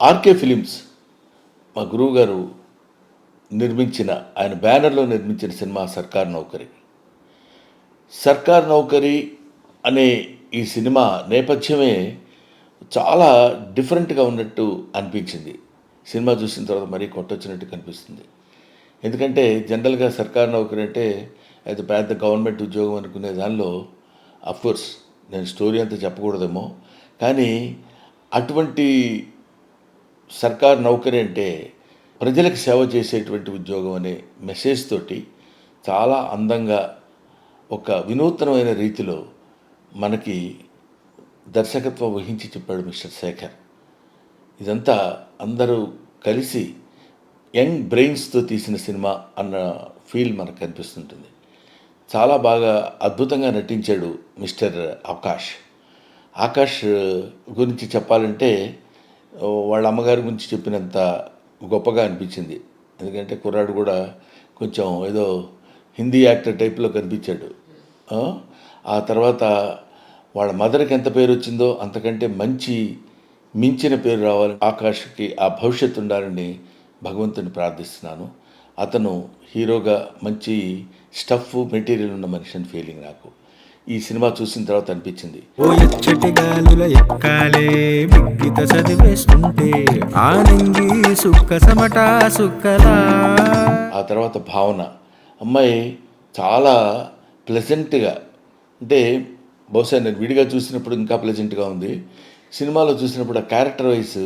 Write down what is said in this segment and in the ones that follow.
RK films మా గురువు గారు నిర్మించిన, ఆయన బ్యానర్లో నిర్మించిన సినిమా సర్కార్ నౌకరీ. సర్కార్ నౌకరీ అనే ఈ సినిమా నేపథ్యమే చాలా డిఫరెంట్గా ఉన్నట్టు అనిపించింది. సినిమా చూసిన తర్వాత మరీ కొట్టొచ్చినట్టు కనిపిస్తుంది. ఎందుకంటే జనరల్గా సర్కార్ నౌకరీ అంటే అది పెద్ద గవర్నమెంట్ ఉద్యోగం అనుకునే దానిలో అఫ్కోర్స్ నేను స్టోరీ అంతా చెప్పకూడదేమో, కానీ అటువంటి సర్కార్ నౌకరీ అంటే ప్రజలకు సేవ చేసేటువంటి ఉద్యోగం అనే మెసేజ్ తోటి చాలా అందంగా ఒక వినూత్నమైన రీతిలో మనకి దర్శకత్వం వహించి చెప్పాడు మిస్టర్ శేఖర్. ఇదంతా అందరూ కలిసి యంగ్ బ్రెయిన్స్తో తీసిన సినిమా అన్న ఫీల్ మనకు కనిపిస్తుంటుంది. చాలా బాగా అద్భుతంగా నటించాడు మిస్టర్ ఆకాష్. ఆకాష్ గురించి చెప్పాలంటే వాళ్ళ అమ్మగారి గురించి చెప్పినంత గొప్పగా అనిపించింది. ఎందుకంటే కుర్రాడు కూడా కొంచెం ఏదో హిందీ యాక్టర్ టైప్లో కనిపించాడు. ఆ తర్వాత వాళ్ళ మదర్కి ఎంత పేరు వచ్చిందో అంతకంటే మించిన పేరు రావాలి ఆకాష్కి, ఆ భవిష్యత్తు ఉండాలని భగవంతుని ప్రార్థిస్తున్నాను. అతను హీరోగా మంచి స్టఫ్ మెటీరియల్ ఉన్న మనిషి అని ఫీలింగ్ నాకు ఈ సినిమా చూసిన తర్వాత అనిపించింది. ఆ తర్వాత భావన అమ్మాయి చాలా ప్లెజెంట్గా, అంటే బహుశా నేను విడిగా చూసినప్పుడు ఇంకా ప్లెజెంట్గా ఉంది. సినిమాలో చూసినప్పుడు ఆ క్యారెక్టర్ వైజ్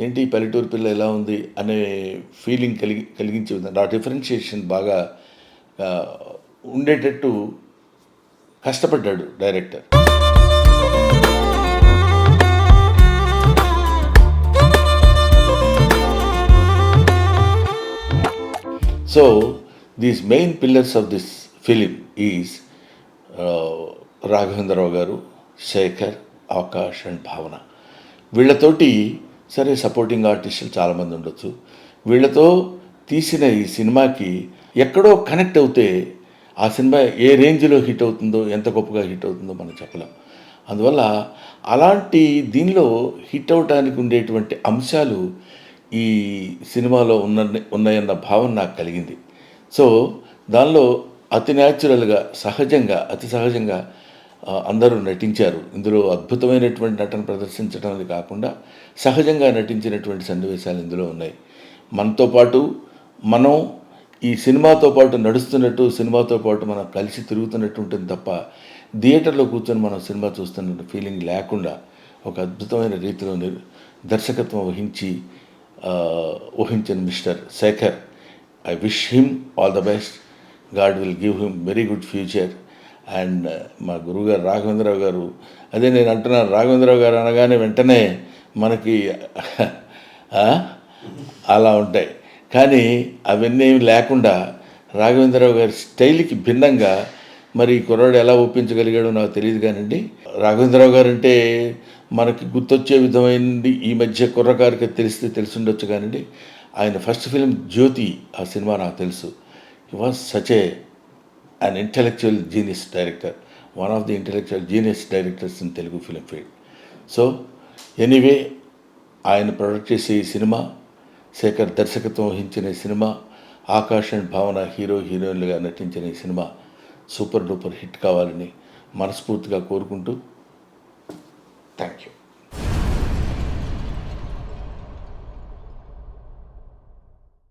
ఏంటి పల్లెటూరు పిల్ల ఎలా ఉంది అనే ఫీలింగ్ కలిగించే విధంగా ఆ డిఫరెన్షియేషన్ బాగా ఉండేటట్టు కష్టపడ్డాడు director. So these main pillars of this film is Raghavendra Rao గారు, శేఖర్, ఆకాష్ అండ్ భావన. వీళ్ళతోటి సరే సపోర్టింగ్ ఆర్టిస్టులు చాలామంది ఉండొచ్చు. వీళ్ళతో తీసిన ఈ సినిమాకి ఎక్కడో కనెక్ట్ అవుతే ఆ సినిమా ఏ రేంజ్లో హిట్ అవుతుందో, ఎంత గొప్పగా హిట్ అవుతుందో మనం చెప్పలేం. అందువల్ల అలాంటి దీనిలో హిట్ అవడానికి ఉండేటువంటి అంశాలు ఈ సినిమాలో ఉన్నాయన్న భావన నాకు కలిగింది. సో దానిలో అతి న్యాచురల్గా, అతి సహజంగా అందరూ నటించారు. ఇందులో అద్భుతమైనటువంటి నటన ప్రదర్శించడం అది కాకుండా సహజంగా నటించినటువంటి సన్నివేశాలు ఇందులో ఉన్నాయి. మనతో పాటు మనం ఈ సినిమాతో పాటు నడుస్తున్నట్టు, సినిమాతో పాటు మనం కలిసి తిరుగుతున్నట్టు ఉంటుంది తప్ప థియేటర్లో కూర్చొని మనం సినిమా చూస్తున్నట్టు ఫీలింగ్ లేకుండా ఒక అద్భుతమైన రీతిలో దర్శకత్వం వహించిన mister Shekhar, I wish him all the best. God will give him very good future. And మా గురువుగారు రాఘవేంద్రరావు గారు, అదే నేను అంటున్నాను, రాఘవేంద్రరావు గారు అనగానే వెంటనే మనకి అలా ఉంటాయి. కానీ అవన్నీ లేకుండా రాఘవేంద్రరావు గారి స్టైల్కి భిన్నంగా మరి కుర్రాడు ఎలా ఒప్పించగలిగాడో నాకు తెలియదు. కానివ్వండి, రాఘవేంద్రరావు గారు అంటే మనకి గుర్తొచ్చే విధమైనది ఈ మధ్య కుర్రకారికి తెలిసి ఉండొచ్చు. కానివ్వండి, ఆయన ఫస్ట్ ఫిలిం జ్యోతి, ఆ సినిమా నాకు తెలుసు. హి was such an intellectual genius director, one of the intellectual genius directors in Telugu film field. So anyway, ఆయన ప్రొడక్ట్ చేసే ఈ సినిమా, శేఖర్ దర్శకత్వం వహించిన ఈ సినిమా, ఆకాష్ అండ్ భావన హీరోయిన్లుగా నటించిన ఈ సినిమా సూపర్ డూపర్ హిట్ కావాలని మనస్ఫూర్తిగా కోరుకుంటూ థ్యాంక్ యూ.